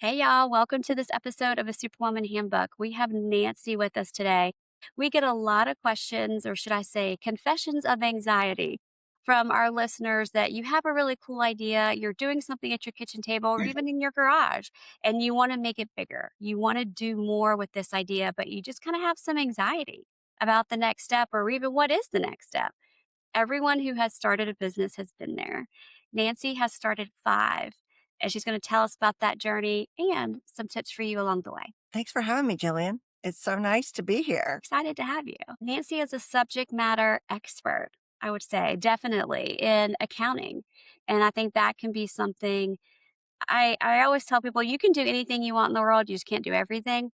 Hey, y'all. Welcome to this episode of a Superwoman Handbook. We have Nancy with us today. We get a lot of questions, or should I say, confessions of anxiety from our listeners that you have a really cool idea. You're doing something at your kitchen table or even in your garage, and you want to make it bigger. You want to do more with this idea, but you just kind of have some anxiety about the next step or even what is the next step. Everyone who has started a business has been there. Nancy has started five, and she's going to tell us about that journey and some tips for you along the way. Thanks for having me, Gillian. It's so nice to be here. Excited to have you. Nancy is a subject matter expert, I would say, definitely in accounting. And I think that can be something I always tell people you can do anything you want in the world, you just can't do everything.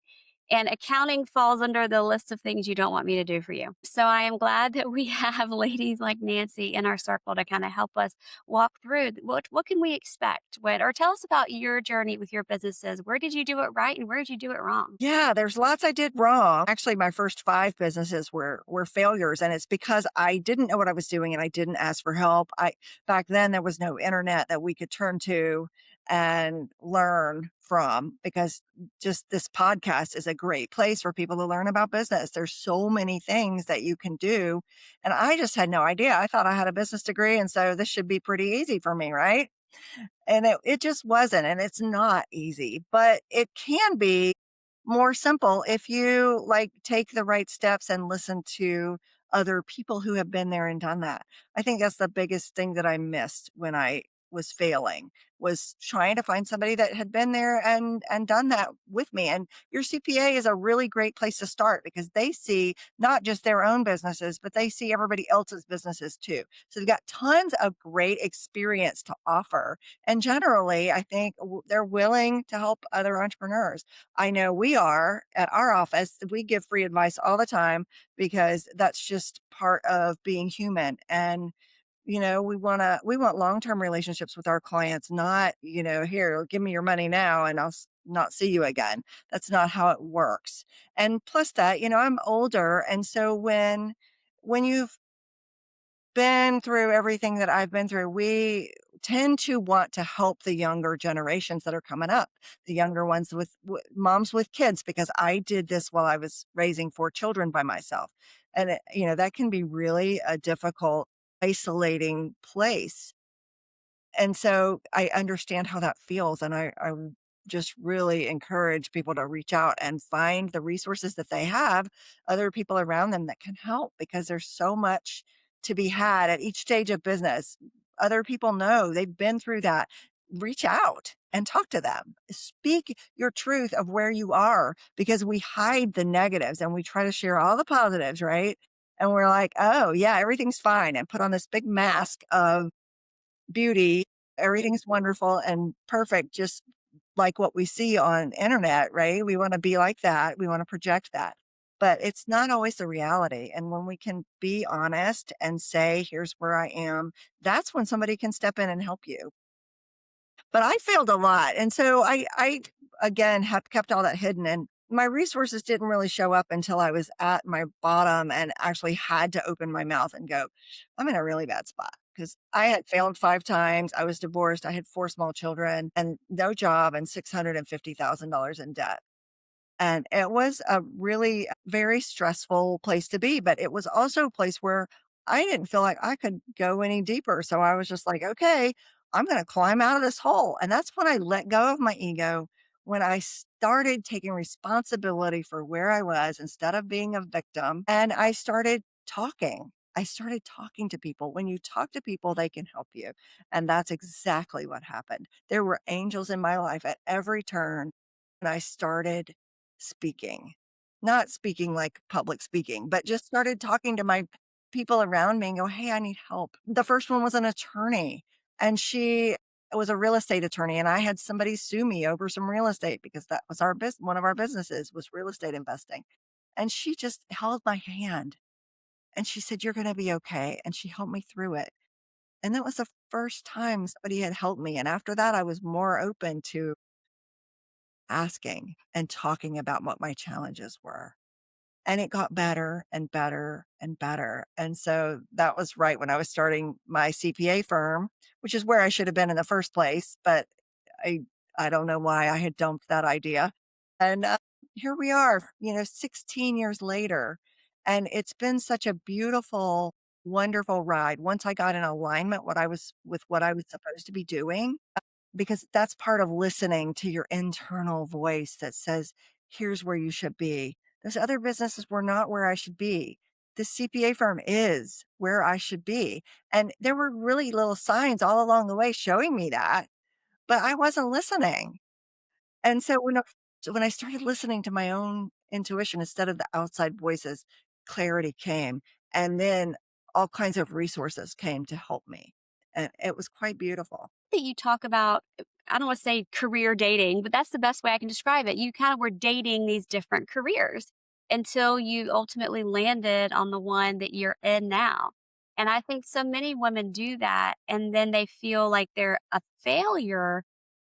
And accounting falls under the list of things you don't want me to do for you. So I am glad that we have ladies like Nancy in our circle to kind of help us walk through what can we expect? Or tell us about your journey with your businesses. Where did you do it right and where did you do it wrong? Yeah, there's lots I did wrong. Actually, my first five businesses were failures, and it's because I didn't know what I was doing and I didn't ask for help. I Back then there was no internet that we could turn to and learn from, because just this podcast is a great place for people to learn about business. There's so many things that you can do, and I just had no idea. I thought I had a business degree, and so this should be pretty easy for me, right? And it just wasn't, and it's not easy, but it can be more simple if you like take the right steps and listen to other people who have been there and done that. I think that's the biggest thing that I missed when I was failing, was trying to find somebody that had been there and done that with me. And your CPA is a really great place to start because they see not just their own businesses, but they see everybody else's businesses too. So they've got tons of great experience to offer. And generally, I think they're willing to help other entrepreneurs. I know we are at our office. We give free advice all the time because that's just part of being human. And we want long-term relationships with our clients, not, here, give me your money now and not see you again. That's not how it works. And plus that, I'm older, and so when you've been through everything that I've been through, we tend to want to help the younger generations that are coming up, the younger ones with moms with kids, because I did this while I was raising four children by myself. And, that can be really a difficult, isolating place. And so I understand how that feels. And I just really encourage people to reach out and find the resources that they have, other people around them that can help, because there's so much to be had at each stage of business. Other people know they've been through that. Reach out and talk to them. Speak your truth of where you are, because we hide the negatives and we try to share all the positives, right? And we're like, oh, yeah, everything's fine, and put on this big mask of beauty. Everything's wonderful and perfect, just like what we see on internet, right? We want to be like that. We want to project that. But it's not always the reality. And when we can be honest and say, here's where I am, that's when somebody can step in and help you. But I failed a lot. And so I again have kept all that hidden, and my resources didn't really show up until I was at my bottom and actually had to open my mouth and go, I'm in a really bad spot, because I had failed five times. I was divorced. I had four small children and no job and $650,000 in debt. And it was a really very stressful place to be, but it was also a place where I didn't feel like I could go any deeper. So I was just like, okay, I'm going to climb out of this hole. And that's when I let go of my ego, when I started taking responsibility for where I was instead of being a victim. And I started talking. I started talking to people. When you talk to people, they can help you. And that's exactly what happened. There were angels in my life at every turn. And I started speaking, not speaking like public speaking, but just started talking to my people around me and go, hey, I need help. The first one was an attorney, and she was a real estate attorney. And I had somebody sue me over some real estate, because that was our business. One of our businesses was real estate investing. And she just held my hand and she said, you're going to be okay. And she helped me through it. And that was the first time somebody had helped me. And after that, I was more open to asking and talking about what my challenges were. And it got better and better and better. And so that was right when I was starting my CPA firm, which is where I should have been in the first place. But I I don't know why I had dumped that idea. And here we are, 16 years later. And it's been such a beautiful, wonderful ride once I got in alignment with what I was supposed to be doing, because that's part of listening to your internal voice that says, here's where you should be. Those other businesses were not where I should be. This CPA firm is where I should be. And there were really little signs all along the way showing me that, but I wasn't listening. And so when I started listening to my own intuition instead of the outside voices, clarity came. And then all kinds of resources came to help me. And it was quite beautiful. That you talk about, I don't want to say career dating, but that's the best way I can describe it. You kind of were dating these different careers until you ultimately landed on the one that you're in now. And I think so many women do that and then they feel like they're a failure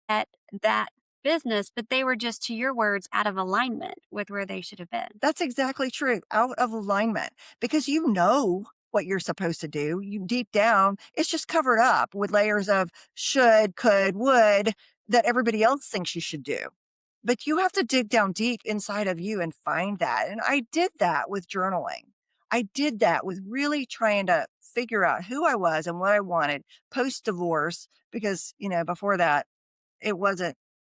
at that business, but they were just, to your words, out of alignment with where they should have been. That's exactly true, out of alignment, because you know what you're supposed to do. You deep down, it's just covered up with layers of should, could, would that everybody else thinks you should do. But you have to dig down deep inside of you and find that. And I did that with journaling. I did that with really trying to figure out who I was and what I wanted post divorce, because, before that, it wasn't,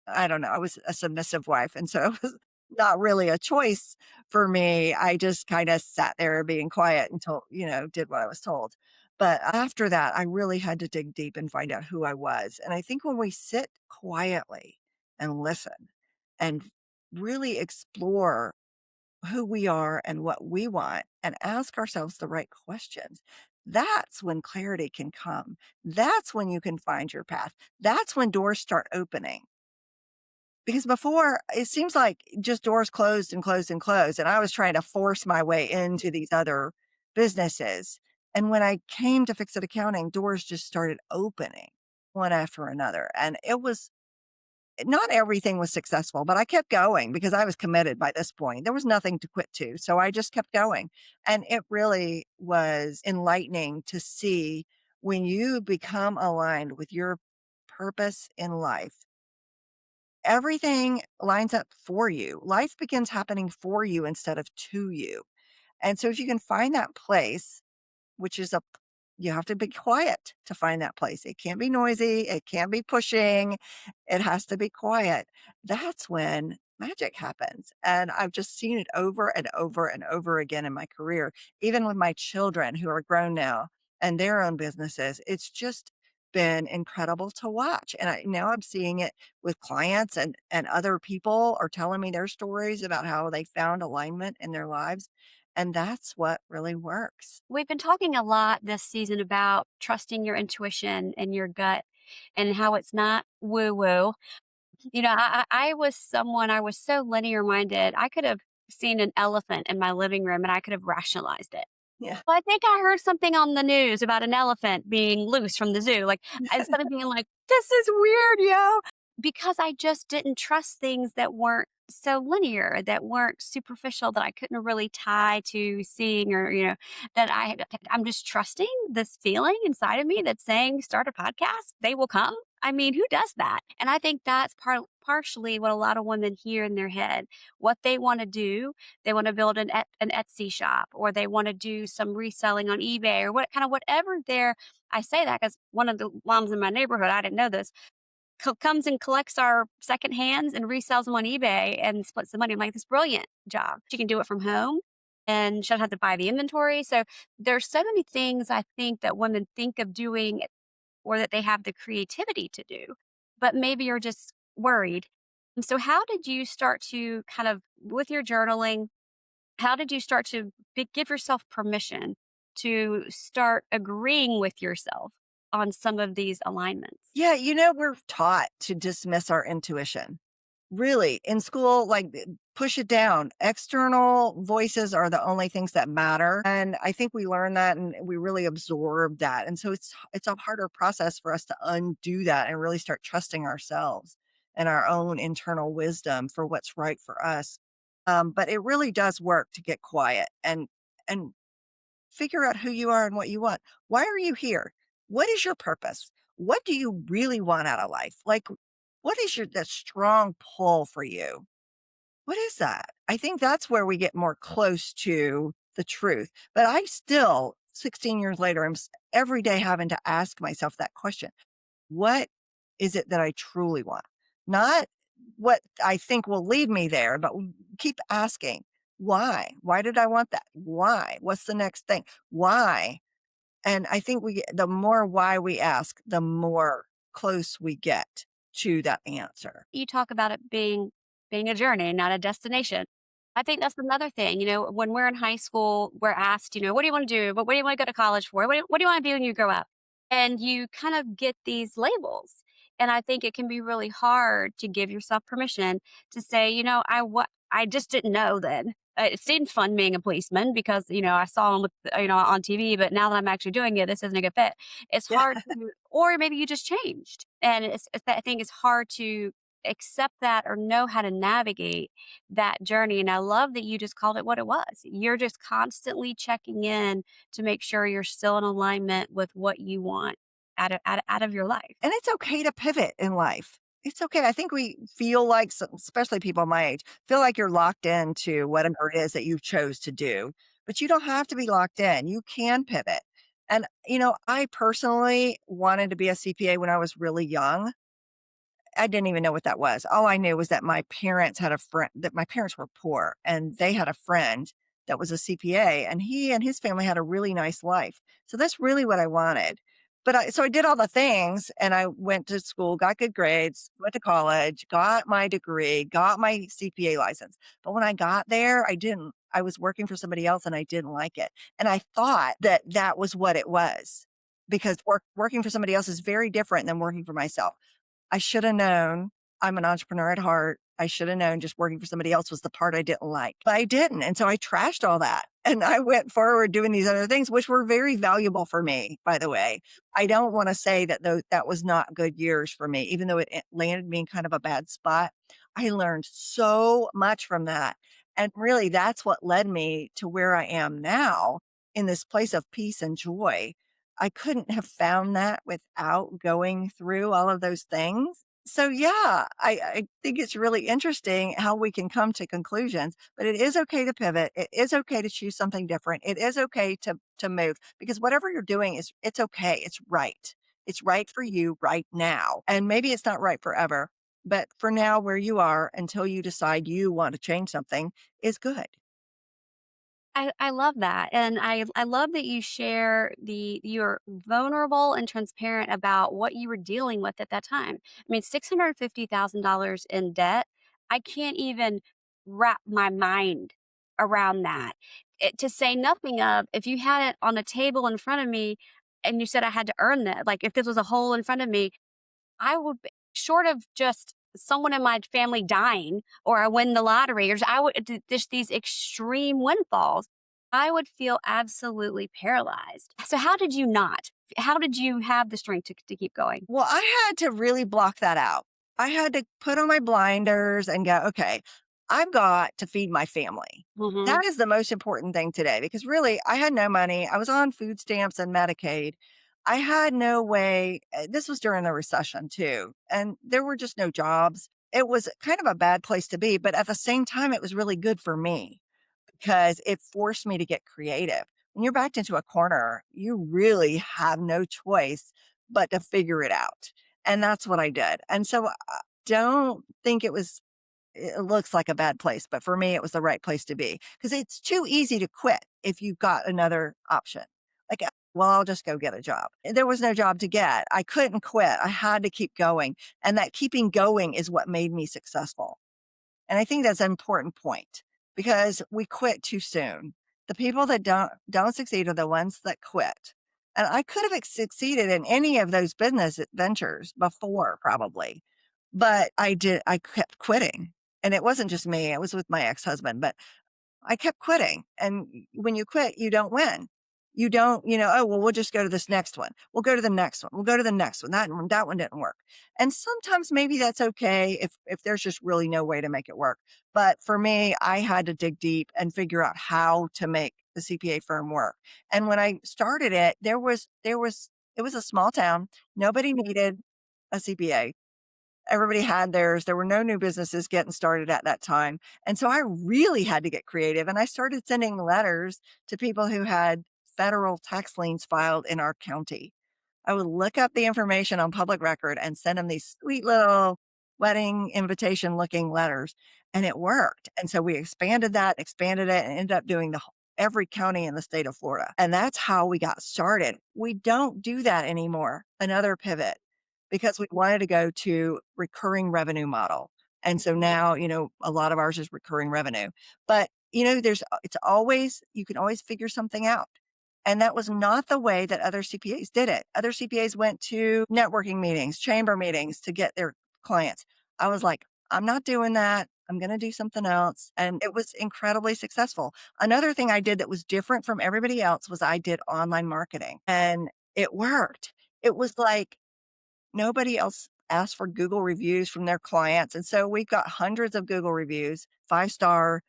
I don't know, I was a submissive wife, and so it was not really a choice for me. I just kinda sat there being quiet until, did what I was told. But after that, I really had to dig deep and find out who I was, and I think when we sit quietly and listen and really explore who we are and what we want and ask ourselves the right questions, that's when clarity can come. That's when you can find your path. That's when doors start opening. Because before, it seems like just doors closed and closed and closed, and I was trying to force my way into these other businesses. And when I came to Fix It Accounting, doors just started opening one after another. And it was not everything was successful, but I kept going because I was committed by this point. There was nothing to quit to. So I just kept going. And it really was enlightening to see when you become aligned with your purpose in life, everything lines up for you. Life begins happening for you instead of to you. And so if you can find that place, which is you have to be quiet to find that place. It can't be noisy, it can't be pushing, it has to be quiet. That's when magic happens, and I've just seen it over and over and over again in my career, even with my children who are grown now and their own businesses. It's just been incredible to watch, and now I'm seeing it with clients, and other people are telling me their stories about how they found alignment in their lives, and that's what really works. We've been talking a lot this season about trusting your intuition and your gut and how it's not woo woo. I was someone, I was so linear minded. I could have seen an elephant in my living room and I could have rationalized it. Yeah. Well, I think I heard something on the news about an elephant being loose from the zoo. Like, instead of being like, this is weird, yo, because I just didn't trust things that weren't so linear, that weren't superficial, that I couldn't really tie to seeing, or, that I'm just trusting this feeling inside of me that's saying, start a podcast, they will come. I mean, who does that? And I think that's partially what a lot of women hear in their head, what they want to do. They want to build an Etsy shop, or they want to do some reselling on eBay, or what kind of whatever their, I say that because one of the moms in my neighborhood, I didn't know this, comes and collects our second hands and resells them on eBay and splits the money. I'm like, this brilliant job. She can do it from home and she doesn't have to buy the inventory. So there's so many things I think that women think of doing, or that they have the creativity to do, but maybe you're just worried. And so how did you start to kind of, with your journaling, how did you start to give yourself permission to start agreeing with yourself on some of these alignments? Yeah, we're taught to dismiss our intuition. Really, in school, like, push it down. External voices are the only things that matter, and I think we learn that and we really absorb that, and so it's a harder process for us to undo that and really start trusting ourselves and our own internal wisdom for what's right for us. But it really does work to get quiet and figure out who you are and what you want. Why are you here? What is your purpose? What do you really want out of life? Like, What is the strong pull for you? What is that? I think that's where we get more close to the truth. But I still, 16 years later, every day having to ask myself that question. What is it that I truly want? Not what I think will lead me there, but keep asking, why? Why did I want that? Why? What's the next thing? Why? And I think the more why we ask, the more close we get to that answer. You talk about it being a journey, not a destination. I think that's another thing, when we're in high school, we're asked, "What do you wanna do? What do you wanna go to college for? What do you wanna be when you grow up?" And you kind of get these labels. And I think it can be really hard to give yourself permission to say, I just didn't know then. It seemed fun being a policeman because, I saw him with, on TV, but now that I'm actually doing it, this isn't a good fit. It's Yeah. hard to, or maybe you just changed. And I think it's hard to accept that or know how to navigate that journey. And I love that you just called it what it was. You're just constantly checking in to make sure you're still in alignment with what you want out of your life. And it's okay to pivot in life. It's okay. I think we feel like, especially people my age, feel like you're locked into whatever it is that you chose to do, but you don't have to be locked in. You can pivot. And, I personally wanted to be a CPA when I was really young. I didn't even know what that was. All I knew was that my parents had a friend, that my parents were poor and they had a friend that was a CPA, and he and his family had a really nice life. So that's really what I wanted. So I did all the things and I went to school, got good grades, went to college, got my degree, got my CPA license. But when I got there, I was working for somebody else and I didn't like it. And I thought that that was what it was, because working for somebody else is very different than working for myself. I should have known. I'm an entrepreneur at heart. I should have known just working for somebody else was the part I didn't like, but I didn't. And so I trashed all that. And I went forward doing these other things, which were very valuable for me, by the way. I don't want to say that that was not good years for me, even though it landed me in kind of a bad spot. I learned so much from that. And really, that's what led me to where I am now, in this place of peace and joy. I couldn't have found that without going through all of those things. So yeah, I think it's really interesting how we can come to conclusions, but it is okay to pivot. It is okay to choose something different. It is okay to move, because whatever you're doing it's okay. It's right. It's right for you right now. And maybe it's not right forever, but for now, where you are until you decide you want to change something is good. I love that. And I love that you share you're vulnerable and transparent about what you were dealing with at that time. I mean, $650,000 in debt, I can't even wrap my mind around that. To say nothing of if you had it on a table in front of me and you said I had to earn that, like if this was a hole in front of me, I would be short of just someone in my family dying or I win the lottery or I would just these extreme windfalls, I would feel absolutely paralyzed. So how did you not? How did you have the strength to keep going? Well, I had to really block that out. I had to put on my blinders and go, okay, I've got to feed my family. Mhm. That is the most important thing today, because really I had no money. I was on food stamps and Medicaid. I had no way. This was during the recession too. And there were just no jobs. It was kind of a bad place to be, but at the same time, it was really good for me because it forced me to get creative. When you're backed into a corner, you really have no choice but to figure it out. And that's what I did. And so don't think it looks like a bad place, but for me, it was the right place to be, because it's too easy to quit if you've got another option. Like, well, I'll just go get a job. There was no job to get. I couldn't quit. I had to keep going. And that keeping going is what made me successful. And I think that's an important point, because we quit too soon. The people that don't succeed are the ones that quit. And I could have succeeded in any of those business ventures before, probably, but I kept quitting. And it wasn't just me, it was with my ex-husband, but I kept quitting. And when you quit, you don't win. You don't, oh, well, we'll just go to this next one. We'll go to the next one. We'll go to the next one. That one didn't work. And sometimes maybe that's okay if there's just really no way to make it work. But for me, I had to dig deep and figure out how to make the CPA firm work. And when I started it, it was a small town. Nobody needed a CPA. Everybody had theirs. There were no new businesses getting started at that time. And so I really had to get creative. And I started sending letters to people who had federal tax liens filed in our county. I would look up the information on public record and send them these sweet little wedding invitation looking letters. And it worked. And so we expanded it, and ended up doing every county in the state of Florida. And that's how we got started. We don't do that anymore. Another pivot because we wanted to go to recurring revenue model. And so now, a lot of ours is recurring revenue. But, it's always, you can always figure something out. And that was not the way that other CPAs did it. Other CPAs went to networking meetings, chamber meetings to get their clients. I was like, I'm not doing that. I'm going to do something else. And it was incredibly successful. Another thing I did that was different from everybody else was I did online marketing, and it worked. It was like nobody else asked for Google reviews from their clients. And so we got hundreds of Google reviews, 5-star.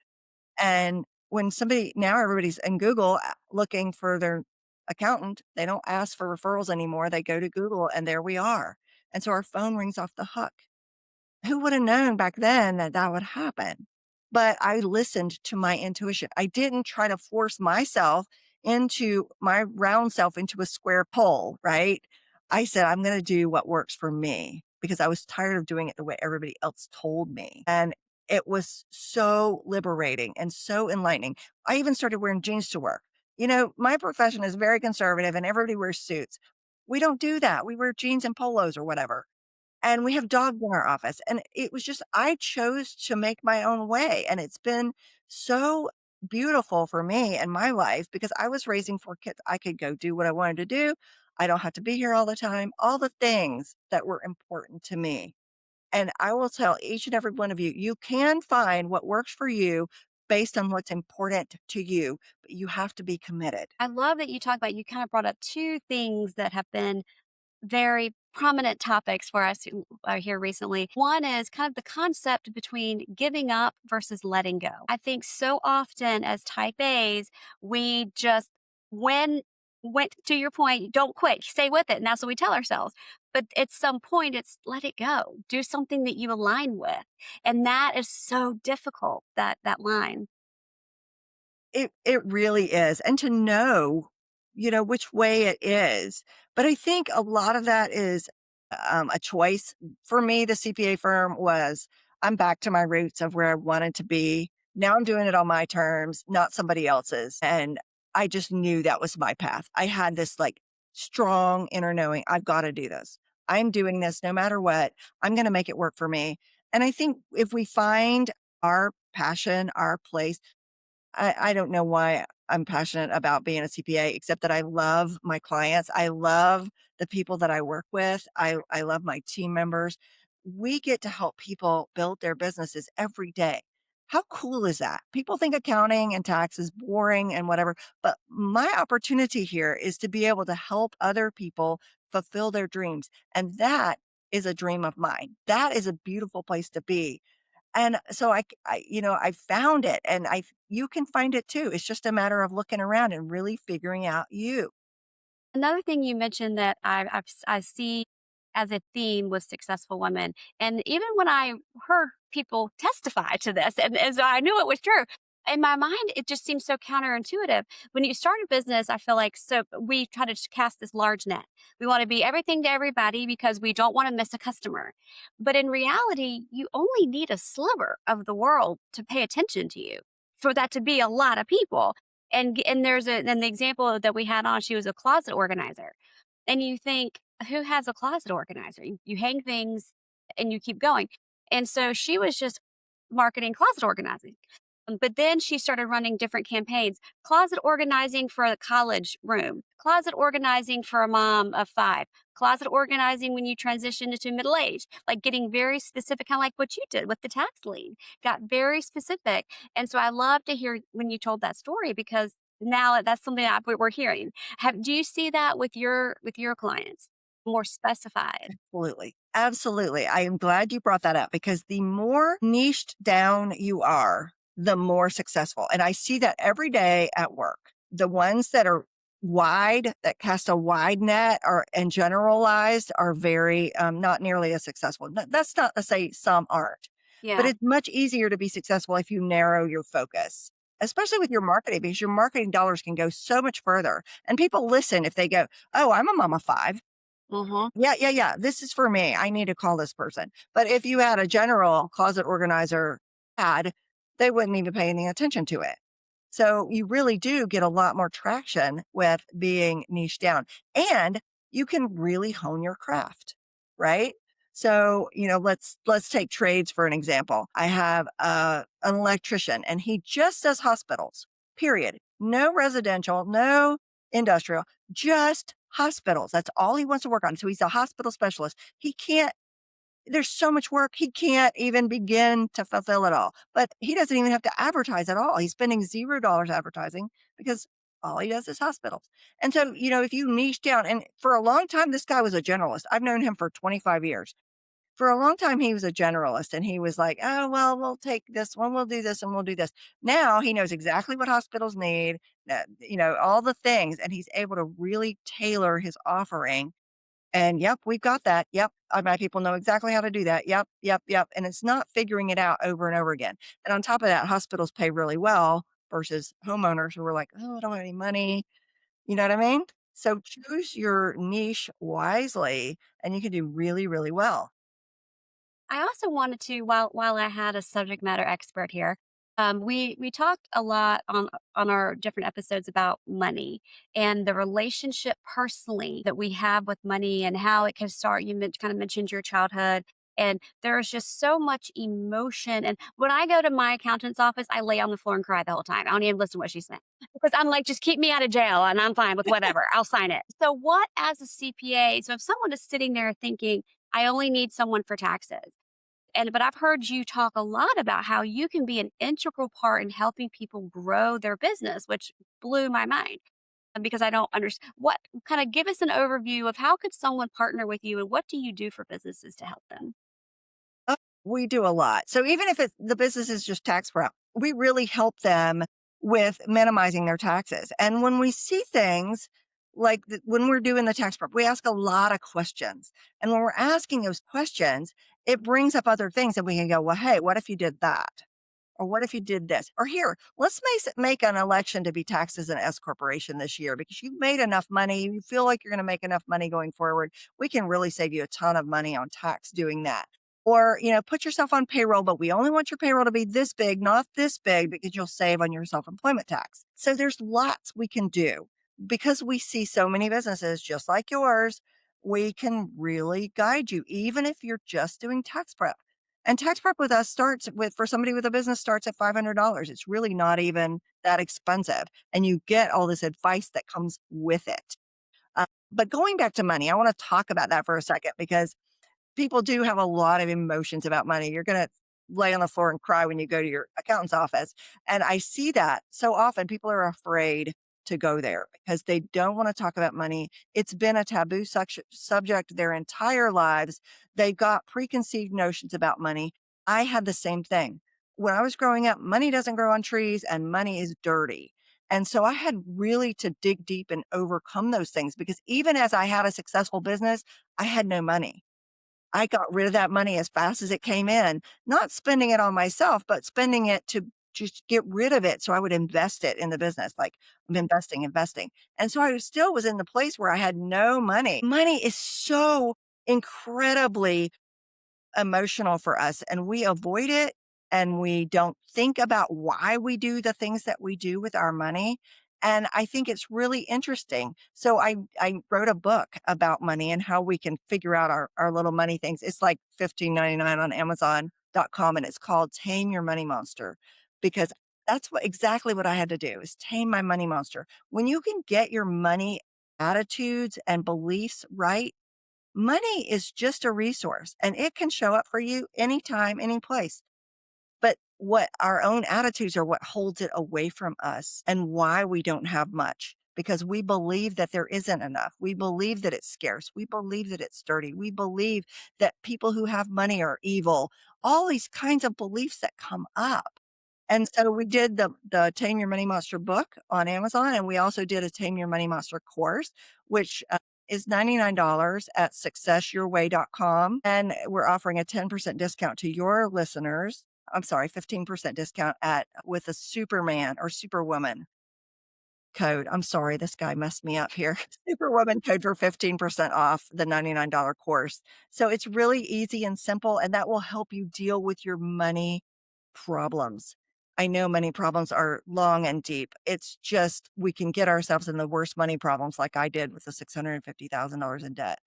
And when now everybody's in Google looking for their accountant, they don't ask for referrals anymore. They go to Google and there we are. And so our phone rings off the hook. Who would have known back then that that would happen? But I listened to my intuition. I didn't try to force myself into my round self into a square pole, right? I said, I'm going to do what works for me because I was tired of doing it the way everybody else told me. And it was so liberating and so enlightening. I even started wearing jeans to work. My profession is very conservative and everybody wears suits. We don't do that. We wear jeans and polos or whatever. And we have dogs in our office, and it was just I chose to make my own way, and it's been so beautiful for me and my life because I was raising 4 kids. I could go do what I wanted to do. I don't have to be here all the time, all the things that were important to me. And I will tell each and every one of you, you can find what works for you based on what's important to you, but you have to be committed. I love that you talk about, you kind of brought up two things that have been very prominent topics for us here recently. One is kind of the concept between giving up versus letting go. I think so often as type A's, we just, when, went to your point, don't quit, stay with it. And that's what we tell ourselves. But at some point, it's let it go. Do something that you align with. And that is so difficult, that line. It really is, and to know, which way it is, but I think a lot of that is, a choice. For me, the CPA firm was, I'm back to my roots of where I wanted to be. Now I'm doing it on my terms, not somebody else's, and I just knew that was my path. I had this, like, strong inner knowing, "I've gotta do this. I'm doing this no matter what. I'm gonna make it work for me," and I think if we find our passion, our place, I don't know why I'm passionate about being a CPA, except that I love my clients. I love the people that I work with. I love my team members. We get to help people build their businesses every day. How cool is that? People think accounting and tax is boring and whatever, but my opportunity here is to be able to help other people fulfill their dreams. And that is a dream of mine. That is a beautiful place to be. And so I found it, and you can find it too. It's just a matter of looking around and really figuring out you. Another thing you mentioned that I see as a theme with successful women, and even when I heard people testify to this, and so I knew it was true. In my mind, it just seems so counterintuitive. When you start a business, I feel like so we try to cast this large net. We want to be everything to everybody because we don't want to miss a customer. But in reality, you only need a sliver of the world to pay attention to you for that to be a lot of people. And there's the example that we had on, she was a closet organizer. And you think, who has a closet organizer? You hang things and you keep going. And so she was just marketing closet organizing. But then she started running different campaigns, closet organizing for a college room, closet organizing for a mom of 5, closet organizing when you transition into middle age, like getting very specific, kind of like what you did with the tax lien, got very specific. And so I love to hear when you told that story because now that's something that we're hearing. Do you see that with your clients? More specified. Absolutely. Absolutely. I am glad you brought that up because the more niched down you are, the more successful. And I see that every day at work. The ones that are that cast a wide net or and generalized are very not nearly as successful. That's not to say some aren't, but Yeah. it's much easier to be successful if you narrow your focus, especially with your marketing, because your marketing dollars can go so much further. And people listen if they go, "Oh, I'm a mom of five. Mhm. Yeah, yeah, yeah. This is for me. I need to call this person." But if you had a general closet organizer ad, they wouldn't even pay any attention to it. So you really do get a lot more traction with being niche down, and you can really hone your craft, right? So, let's take trades for an example. I have an electrician and he just does hospitals. Period. No residential, no industrial, just hospitals. That's all he wants to work on. So he's a hospital specialist. He can't There's so much work, he can't even begin to fulfill it all. But he doesn't even have to advertise at all. He's spending $0 advertising because all he does is hospitals. And so, if you niche down, and for a long time, this guy was a generalist. I've known him for 25 years. For a long time, he was a generalist and he was like, "Oh, well, we'll take this one, we'll do this, and we'll do this." Now he knows exactly what hospitals need, all the things, and he's able to really tailor his offering. And yep, we've got that. Yep. My people know exactly how to do that. Yep. Yep. Yep. And it's not figuring it out over and over again. And on top of that, hospitals pay really well versus homeowners who are like, "Oh, I don't have any money." You know what I mean? So choose your niche wisely and you can do really, really well. I also wanted to, while I had a subject matter expert here, we talked a lot on our different episodes about money and the relationship personally that we have with money and how it can start. You kind of mentioned your childhood, and there's just so much emotion. And when I go to my accountant's office, I lay on the floor and cry the whole time. I don't even listen to what she's saying because I'm like, just keep me out of jail, and I'm fine with whatever. I'll sign it. So, what as a CPA? So, if someone is sitting there thinking, I only need someone for taxes. But I've heard you talk a lot about how you can be an integral part in helping people grow their business, which blew my mind because I don't understand what kind of give us an overview of how could someone partner with you and what do you do for businesses to help them? Oh, we do a lot. So even if the business is just tax prep, we really help them with minimizing their taxes. And when we see things like when we're doing the tax prep, we ask a lot of questions. And when we're asking those questions, it brings up other things and we can go, "Well, hey, what if you did that? Or what if you did this? Or here, let's make an election to be taxed as an S corporation this year because you've made enough money. You feel like you're going to make enough money going forward. We can really save you a ton of money on tax doing that." Or, put yourself on payroll, but we only want your payroll to be this big, not this big, because you'll save on your self employment tax. So there's lots we can do because we see so many businesses just like yours. We can really guide you, even if you're just doing tax prep. And tax prep with us for somebody with a business starts at $500. It's really not even that expensive. And you get all this advice that comes with it. But going back to money, I want to talk about that for a second because people do have a lot of emotions about money. You're going to lay on the floor and cry when you go to your accountant's office. And I see that so often people are afraid to go there because they don't want to talk about money. It's been a taboo subject their entire lives. They've got preconceived notions about money. I had the same thing. When I was growing up, money doesn't grow on trees and money is dirty. And so I had really to dig deep and overcome those things because even as I had a successful business, I had no money. I got rid of that money as fast as it came in, not spending it on myself, but spending it to just get rid of it so I would invest it in the business, like I'm investing, investing. And so I still was in the place where I had no money. Money is so incredibly emotional for us and we avoid it and we don't think about why we do the things that we do with our money. And I think it's really interesting. So I wrote a book about money and how we can figure out our little money things. It's like 15.99 on Amazon.com and it's called Tame Your Money Monster because that's exactly what I had to do is tame my money monster. When you can get your money attitudes and beliefs right, money is just a resource and it can show up for you anytime, any place. But what our own attitudes are what holds it away from us and why we don't have much because we believe that there isn't enough. We believe that it's scarce. We believe that it's dirty. We believe that people who have money are evil. All these kinds of beliefs that come up. And so we did the Tame Your Money Monster book on Amazon, and we also did a Tame Your Money Monster course, which is $99 at successyourway.com. And we're offering a 10% discount to your listeners. I'm sorry, 15% discount at with a Superman or Superwoman code. I'm sorry, this guy messed me up here. Superwoman code for 15% off the $99 course. So it's really easy and simple, and that will help you deal with your money problems. I know money problems are long and deep. It's just we can get ourselves in the worst money problems like I did with the $650,000 in debt.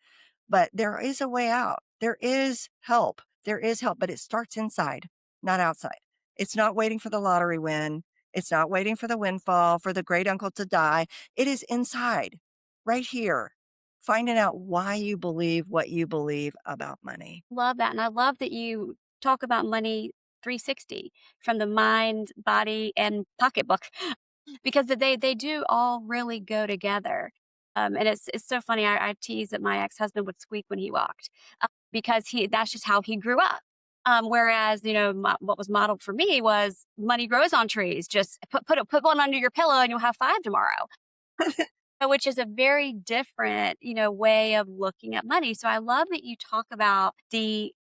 But there is a way out. There is help. There is help, but it starts inside, not outside. It's not waiting for the lottery win. It's not waiting for the windfall, for the great uncle to die. It is inside, right here, finding out why you believe what you believe about money. Love that. And I love that you talk about money 360 from the mind, body, and pocketbook because they do all really go together. And it's so funny. I tease that my ex husband would squeak when he walked because he that's just how he grew up. Whereas what was modeled for me was money grows on trees. Just put one under your pillow and you'll have five tomorrow. Which is a very different, way of looking at money. So I love that you talk about the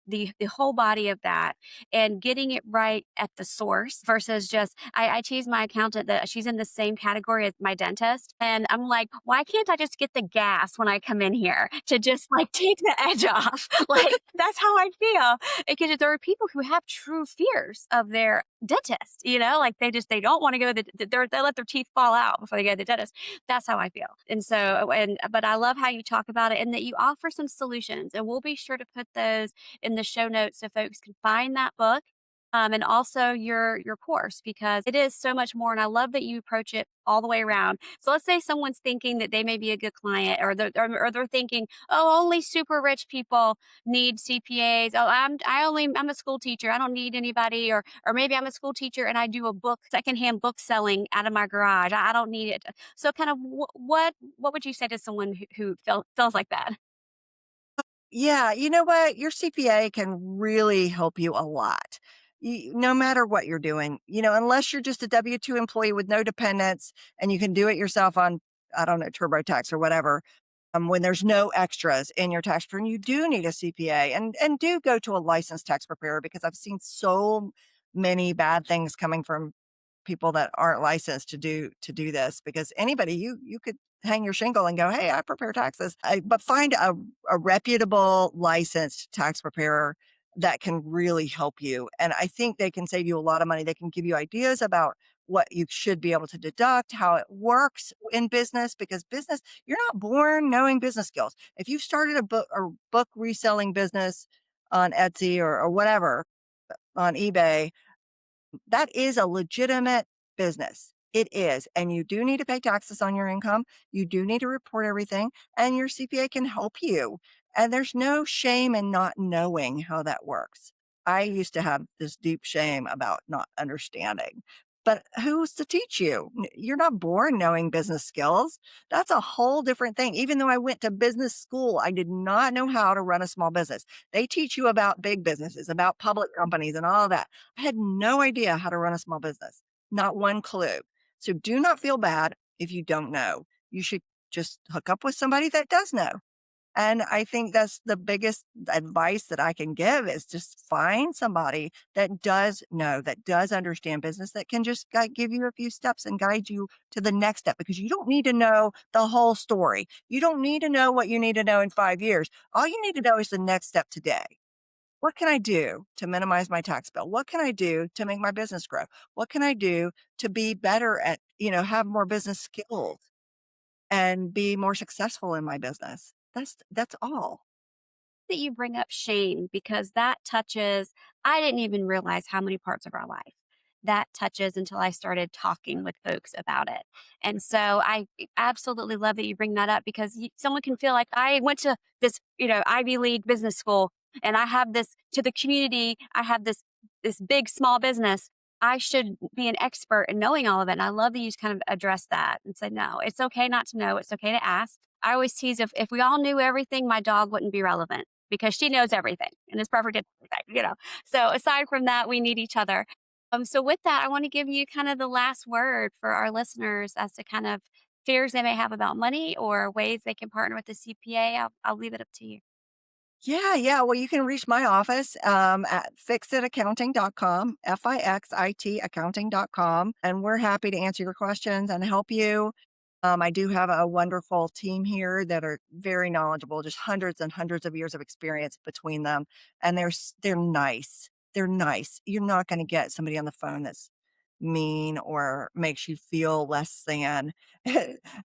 whole body of that and getting it right at the source versus just I tease my accountant that she's in the same category as my dentist. And I'm like, why can't I just get the gas when I come in here to just like take the edge off? Like that's how I feel. Because there are people who have true fears of their dentist, like they don't want to go to they let their teeth fall out before they go to the dentist. That's how I feel. And so, but I love how you talk about it and that you offer some solutions. And we'll be sure to put those in the show notes so folks can find that book. And also your course because it is so much more. And I love that you approach it all the way around. So let's say someone's thinking that they may be a good client, or they're thinking, oh, only super rich people need CPAs. Oh, I'm a school teacher. I don't need anybody. Or maybe I'm a school teacher and I do a book secondhand book selling out of my garage. I don't need it. So kind of what would you say to someone who feels like that? Yeah, you know what? Your CPA can really help you a lot. No matter what you're doing, unless you're just a W 2 employee with no dependents and you can do it yourself on, I don't know, TurboTax or whatever, when there's no extras in your tax return, you do need a CPA and do go to a licensed tax preparer because I've seen so many bad things coming from people that aren't licensed to do this because anybody you could hang your shingle and go, hey, I prepare taxes. But find a reputable licensed tax preparer that can really help you. And I think they can save you a lot of money. They can give you ideas about what you should be able to deduct, how it works in business, because business, you're not born knowing business skills. If you started a book reselling business on Etsy or whatever on eBay, that is a legitimate business. It is. And you do need to pay taxes on your income. You do need to report everything, and your CPA can help you. And there's no shame in not knowing how that works. I used to have this deep shame about not understanding. But who's to teach you? You're not born knowing business skills. That's a whole different thing. Even though I went to business school, I did not know how to run a small business. They teach you about big businesses, about public companies, and all of that. I had no idea how to run a small business, not one clue. So do not feel bad if you don't know. You should just hook up with somebody that does know. And I think that's the biggest advice that I can give is just find somebody that does know, that does understand business, that can just give you a few steps and guide you to the next step because you don't need to know the whole story. You don't need to know what you need to know in 5 years. All you need to know is the next step today. What can I do to minimize my tax bill? What can I do to make my business grow? What can I do to be better at, have more business skills and be more successful in my business? That's all. That you bring up shame because that touches I didn't even realize how many parts of our life that touches until I started talking with folks about it. And so I absolutely love that you bring that up because someone can feel like I went to this, Ivy League business school and I have this to the community, I have this big small business. I should be an expert in knowing all of it. And I love that you just kind of address that and say, no, it's okay not to know. It's okay to ask. I always tease if we all knew everything, my dog wouldn't be relevant because she knows everything and is perfect at everything. So aside from that, we need each other. So with that, I want to give you kind of the last word for our listeners as to kind of fears they may have about money or ways they can partner with the CPA. I'll leave it up to you. Yeah, yeah. Well, you can reach my office at fixitaccounting.com, FIXIT accounting.com, and we're happy to answer your questions and help you. I do have a wonderful team here that are very knowledgeable, just hundreds and hundreds of years of experience between them, and they're nice. They're nice. You're not going to get somebody on the phone that's mean or makes you feel less than.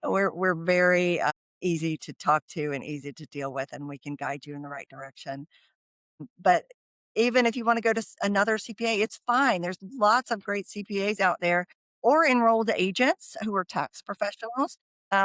We're very easy to talk to and easy to deal with, and we can guide you in the right direction. But even if you wanna go to another CPA, it's fine. There's lots of great CPAs out there or enrolled agents who are tax professionals.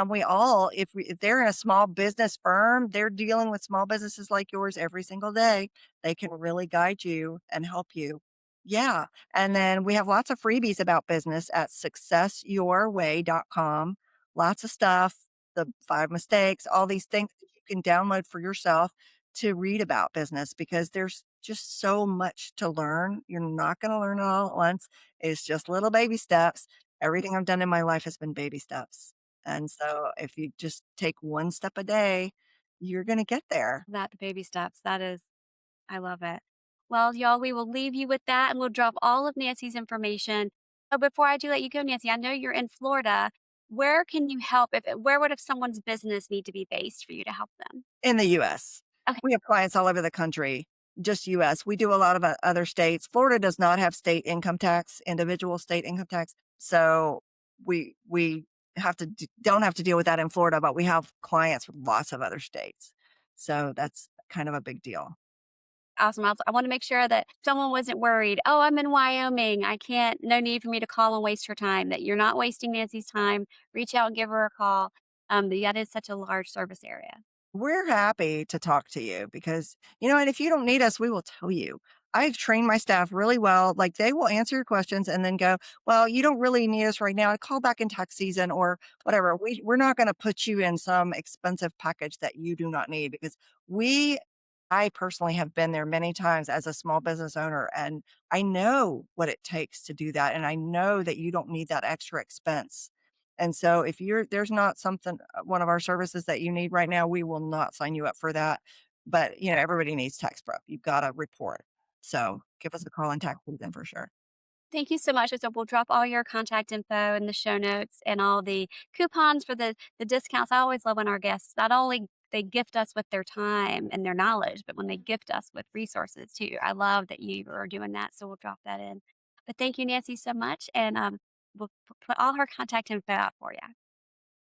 We all if they're in a small business firm, they're dealing with small businesses like yours every single day. They can really guide you and help you. Yeah, and then we have lots of freebies about business at successyourway.com. Lots of stuff, the 5 mistakes, all these things that you can download for yourself to read about business because there's just so much to learn. You're not going to learn it all at once. It's just little baby steps. Everything I've done in my life has been baby steps. And so if you just take one step a day, you're going to get there. That the baby steps. That is I love it. Well, y'all, we will leave you with that and we'll drop all of Nancy's information. Oh, before I do let you go, Nancy, I know you're in Florida. Where can you help where would if someone's business need to be based for you to help them? In the US. Okay. We have clients all over the country, just US. We do a lot of, other states. Florida does not have state income tax, individual state income tax, so we have to don't have to deal with that in Florida, but we have clients with lots of other states. So that's kind of a big deal. Awesome. I want to make sure that someone wasn't worried. Oh, I'm in Wyoming. I can't, no need for me to call and waste her time, that you're not wasting Nancy's time. Reach out and give her a call. That is such a large service area. We're happy to talk to you because, and if you don't need us, we will tell you. I've trained my staff really well. Like they will answer your questions and then go, well, you don't really need us right now. Call back in tax season or whatever. We're not going to put you in some expensive package that you do not need because we, I personally have been there many times as a small business owner and I know what it takes to do that. And I know that you don't need that extra expense. And so if there's not something one of our services that you need right now, we will not sign you up for that. But, everybody needs tax prep. You've got to report. So give us a call on tax season for sure. Thank you so much. So we'll drop all your contact info in the show notes and all the coupons for the discounts. I always love when our guests not only they gift us with their time and their knowledge, but when they gift us with resources too. I love that you are doing that. So we'll drop that in. But thank you, Nancy, so much. And we'll put all her contact info out for you.